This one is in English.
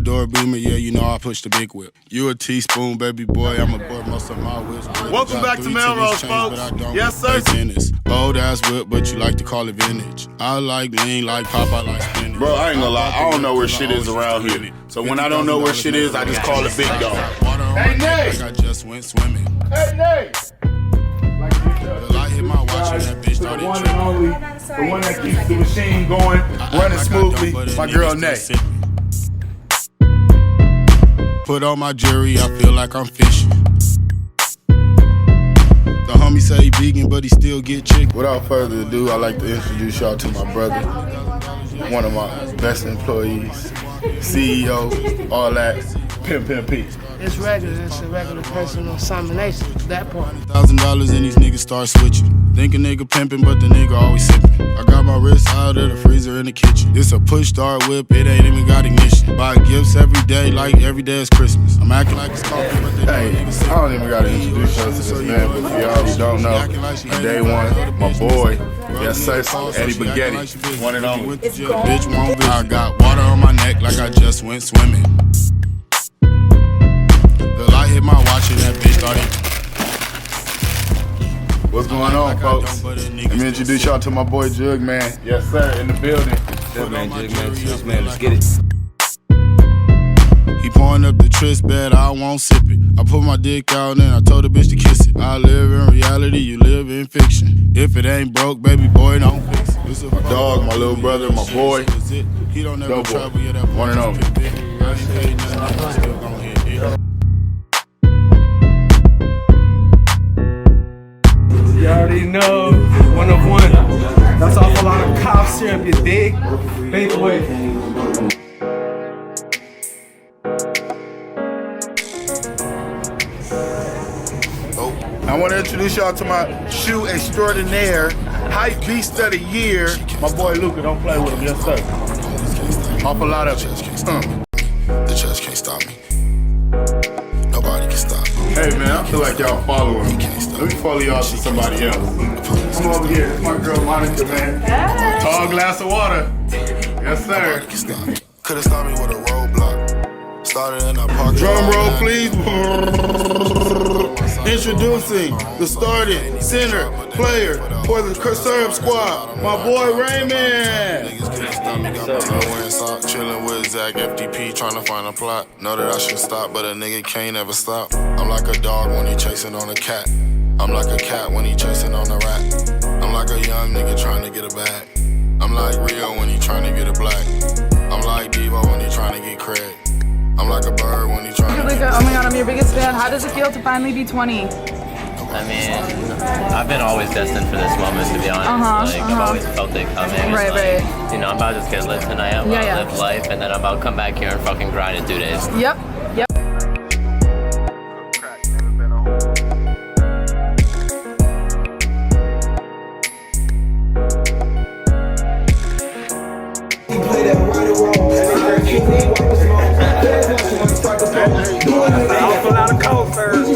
Four-door Beamer, yeah, you know I push the big whip. You a teaspoon, baby boy, I'm a boy, most of my whips. Welcome back to Melrose, folks. Yes, sir. Old ass whip, but you like to call it vintage. I like lean, like pop, I like spinach. Bro, I ain't gonna lie, I don't know where shit is around here. So when I don't know where shit is, I just call it big dog. Hey, Nate! I just went swimming. Hey, Nate! The light hit my watch and that bitch started one and only, the one that keeps the machine going, running smoothly, my girl Nate. Put on my jury, I feel like I'm fishing. The homie say he vegan, but he still get chicken. Without further ado, I'd like to introduce y'all to my brother, one of my best employees, CEO, all that, Pimp P. It's regular, it's a regular personal examination, that part. $1,000 and these niggas start switching. Think a nigga pimping, but the nigga always sipping. I got my wrist out of the freezer in the kitchen. It's a push start whip, it ain't even got ignition. Buy gifts every day, like every day is Christmas. I'm acting like it's coffee, but they I don't even gotta introduce y'all to this man, but if y'all already don't know, day one, my boy, yes sir, Eddie Spaghetti, one and only. Bitch won't I got water on my neck like I just went swimming. The light hit my watch and that bitch started. What's going on, folks? Let me introduce y'all to my boy Jug Man. Yes sir, in the building. Jug Man, let's get it. He pouring up the tryst bed, I won't sip it. I put my dick out and I told the bitch to kiss it. I live in reality, you live in fiction. If it ain't broke, baby boy, don't fix it. My dog, my little brother, my boy. He don't never travel, yeah, that one and only. You already know, 1 of 1. That's off a lot of cough syrup, you dig? Fade away. I want to introduce y'all to my shoe extraordinaire, hype beast of the year, my boy Luca. Don't play with him, yes sir. Off a lot of it. The chest can't stop me. Nobody can stop me. Hey man, I feel like y'all following me. Let me follow y'all to somebody else. Come over here, it's my girl Monica, man. Hey. Tall glass of water. Yes sir. Could've stopped me with a roadblock. Started in a park. Drum roll, please. Introducing the starting center player for the Serb squad, my boy Raymond. Chilling with Zach, FDP, trying to find a plot. Know that I should stop, but a nigga can't ever stop. I'm like a dog when he chasing on a cat. I'm like a cat when he chasing on a rat. I'm like a young nigga trying to get a bag. I'm like Rio when he trying to get a black. I'm like Devo when he trying to get craig. I'm like a bird when he trying to get oh my god, I'm your biggest fan. How does it feel to finally be 20? I mean, I've been always destined for this moment, to be honest. I've always felt it coming. Right. You know, I'm about to just get lit tonight. I'm about to live life, and then I'm about to come back here and fucking grind in 2 days. Yep. I'll pull out a cold first.